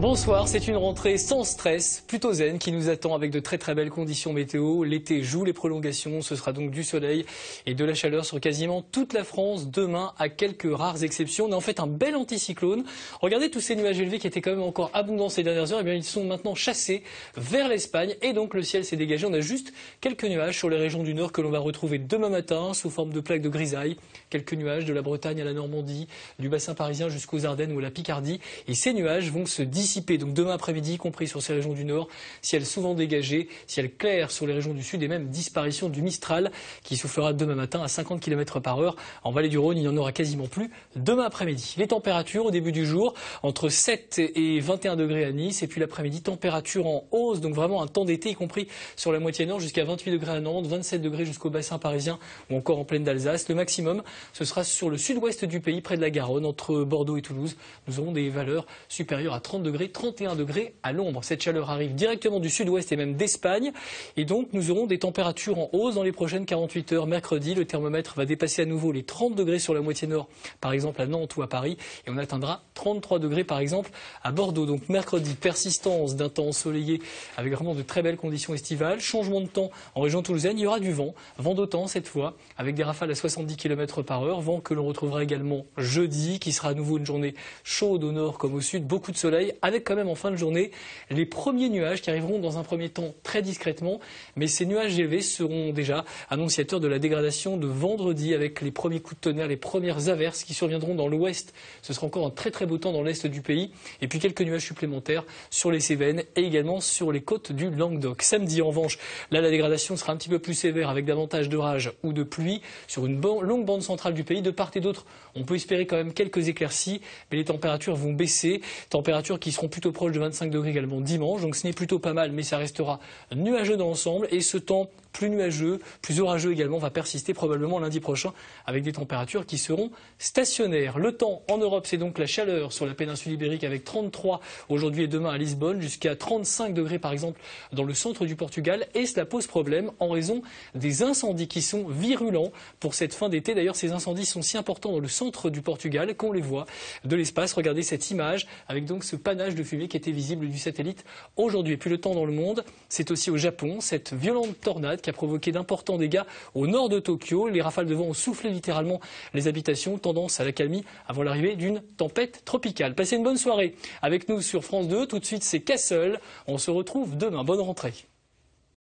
Bonsoir, c'est une rentrée sans stress, plutôt zen, qui nous attend avec de très belles conditions météo. L'été joue les prolongations, ce sera donc du soleil et de la chaleur sur quasiment toute la France demain, à quelques rares exceptions. On a en fait un bel anticyclone. Regardez tous ces nuages élevés qui étaient quand même encore abondants ces dernières heures, et bien ils sont maintenant chassés vers l'Espagne et donc le ciel s'est dégagé. On a juste quelques nuages sur les régions du nord que l'on va retrouver demain matin sous forme de plaques de grisaille. Quelques nuages de la Bretagne à la Normandie, du bassin parisien jusqu'aux Ardennes ou à la Picardie. Et ces nuages vont se dissiper. Donc demain après-midi, y compris sur ces régions du nord, ciel souvent dégagé, ciel clair sur les régions du sud et même disparition du Mistral qui soufflera demain matin à 50 km/h. En vallée du Rhône, il n'y en aura quasiment plus demain après-midi. Les températures au début du jour, entre 7 et 21 degrés à Nice, et puis l'après-midi, température en hausse, donc vraiment un temps d'été, y compris sur la moitié nord, jusqu'à 28 degrés à Nantes, 27 degrés jusqu'au bassin parisien ou encore en plaine d'Alsace. Le maximum, ce sera sur le sud-ouest du pays, près de la Garonne, entre Bordeaux et Toulouse. Nous aurons des valeurs supérieures à 30 degrés, 31 degrés à l'ombre. Cette chaleur arrive directement du sud-ouest et même d'Espagne. Et donc, nous aurons des températures en hausse dans les prochaines 48 heures. Mercredi, le thermomètre va dépasser à nouveau les 30 degrés sur la moitié nord, par exemple à Nantes ou à Paris. Et on atteindra 33 degrés, par exemple, à Bordeaux. Donc, mercredi, persistance d'un temps ensoleillé avec vraiment de très belles conditions estivales. Changement de temps en région toulousaine. Il y aura du vent. Vent d'automne cette fois, avec des rafales à 70 km/h. Vent que l'on retrouvera également jeudi, qui sera à nouveau une journée chaude au nord comme au sud. Beaucoup de soleil, avec quand même en fin de journée les premiers nuages qui arriveront dans un premier temps très discrètement. Mais ces nuages élevés seront déjà annonciateurs de la dégradation de vendredi, avec les premiers coups de tonnerre, les premières averses qui surviendront dans l'ouest. Ce sera encore un très beau temps dans l'est du pays. Et puis quelques nuages supplémentaires sur les Cévennes et également sur les côtes du Languedoc. Samedi, en revanche, là la dégradation sera un petit peu plus sévère, avec davantage d'orages ou de pluie sur une longue bande centrale du pays. De part et d'autre, on peut espérer quand même quelques éclaircies, mais les températures vont baisser. Températures qui seront plutôt proches de 25 degrés également dimanche. Donc ce n'est plutôt pas mal, mais ça restera nuageux dans l'ensemble. Et ce temps plus nuageux, plus orageux également, va persister probablement lundi prochain, avec des températures qui seront stationnaires. Le temps en Europe, c'est donc la chaleur sur la péninsule ibérique, avec 33 aujourd'hui et demain à Lisbonne, jusqu'à 35 degrés par exemple dans le centre du Portugal. Et cela pose problème en raison des incendies qui sont virulents pour cette fin d'été. D'ailleurs, ces incendies sont si importants dans le centre du Portugal qu'on les voit de l'espace. Regardez cette image avec donc ce panache de fumée qui était visible du satellite aujourd'hui. Et puis le temps dans le monde, c'est aussi au Japon, cette violente tornade qui a provoqué d'importants dégâts au nord de Tokyo. Les rafales de vent ont soufflé littéralement les habitations, tendance à l'accalmie avant l'arrivée d'une tempête tropicale. Passez une bonne soirée avec nous sur France 2. Tout de suite, c'est Castle. On se retrouve demain. Bonne rentrée.